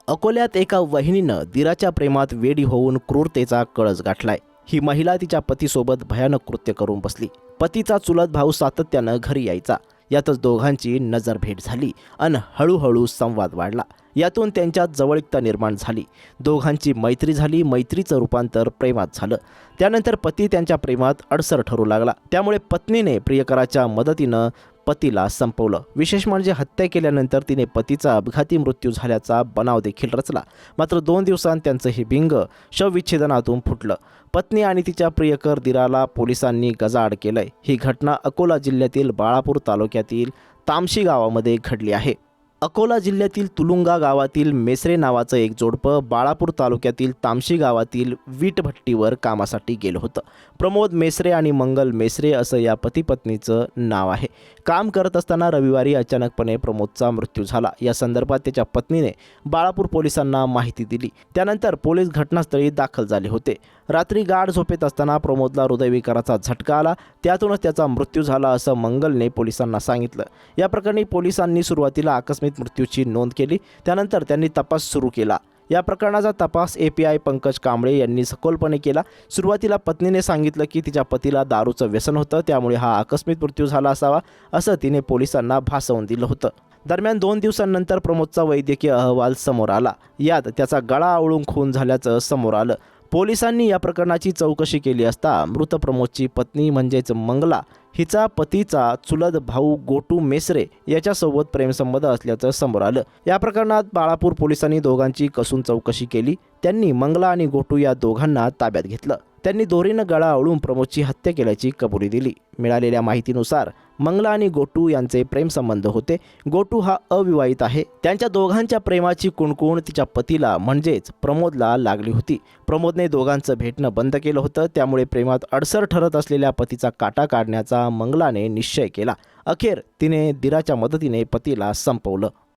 अकोल्यात एका वहिनीनं दिराच्या प्रेमात वेडी होऊन क्रूरतेचा कळस गाठलाय। ही महिला तिच्या पतीसोबत भयानक कृत्य करून बसली। पतीचा चुलत भाऊ सातत्यानं घरी यायचा। यातच दोघांची नजरभेट झाली अन हळूहळू संवाद वाढला। यातून त्यांच्यात जवळीकता निर्माण झाली। दोघांची मैत्री झाली। मैत्रीचं रूपांतर प्रेमात झालं। त्यानंतर पती त्यांच्या प्रेमात अडसर ठरू लागला। त्यामुळे पत्नीने प्रियकराच्या मदतीनं पतीला संपवलं। विशेष म्हणजे हत्या केल्यानंतर तिने पतीचा अपघाती मृत्यू झाल्याचा बनाव देखील रचला। मात्र 2 दिवसांत त्यांचं हे बिंग शवविच्छेदनातून फुटलं। पत्नी आणि तिच्या प्रियकर दिराला पोलिसांनी गजाआड केलंय। ही घटना अकोला जिल्ह्यातील बाळापूर तालुक्यातील तामशी गावामध्ये घडली आहे। अकोला जिल्ह्यातील तुलुंगा गावातील मेसरे नावाचं एक जोडपं बाळापूर तालुक्यातील तामशी गावातील वीटभट्टीवर कामासाठी गेलं होतं। प्रमोद मेसरे आणि मंगल मेसरे असं या पती पत्नीचं नाव आहे। काम करत असताना रविवारी अचानकपणे प्रमोदचा मृत्यू झाला। या संदर्भात त्याच्या पत्नीने बाळापूर पोलिसांना माहिती दिली। त्यानंतर पोलीस घटनास्थळी दाखल झाले होते। रात्री गाढ झोपेत असताना प्रमोदला हृदयविकाराचा झटका आला। त्यातूनच त्याचा मृत्यू झाला असं मंगलने पोलिसांना सांगितलं। या प्रकरणी पोलिसांनी सुरुवातीला आकस्मिक मृत्यूची नोंद केली। त्यानंतर त्यांनी तपास सुरू केला। या प्रकरणाचा तपास API पंकज कांबळे यांनी सखोलपणे केला। सुरुवातीला पत्नीने सांगितलं की तिच्या पतीला दारूचं व्यसन होतं, त्यामुळे हा आकस्मिक मृत्यू झाला असावा असं तिने पोलिसांना भासवून दिलं होतं। दरम्यान 2 दिवसांनंतर प्रमोदचा वैद्यकीय अहवाल समोर आला। यात त्याचा गळा आवळून खून झाल्याचं समोर आलं। पोलिसांनी या प्रकरणाची चौकशी केली असता मृत प्रमोदची पत्नी म्हणजेच मंगला हिचा पतीचा चुलत भाऊ गोटू मेसरे याच्यासोबत प्रेमसंबंध असल्याचं समोर आलं। या प्रकरणात बाळापूर पोलिसांनी दोघांची कसून चौकशी केली। त्यांनी मंगला आणि गोटू या दोघांना ताब्यात घेतलं। त्यांनी दोरीनं गळा आवळून प्रमोदची हत्या केल्याची कबुली दिली। मिळालेल्या माहितीनुसार मंगला आणि गोटू यांचे प्रेमसंबंध होते। गोटू हा अविवाहित आहे। त्यांच्या दोघांच्या प्रेमाची कुणकुण तिच्या पतीला म्हणजेच प्रमोदला लागली होती। प्रमोदने दोघांचं भेटणं बंद केलं होतं। त्यामुळे प्रेमात अडसर ठरत असलेल्या पतीचा काटा काढण्याचा मंगलाने निश्चय केला। अखेर तिने दिराच्या मदतीने पतीला संपवलं।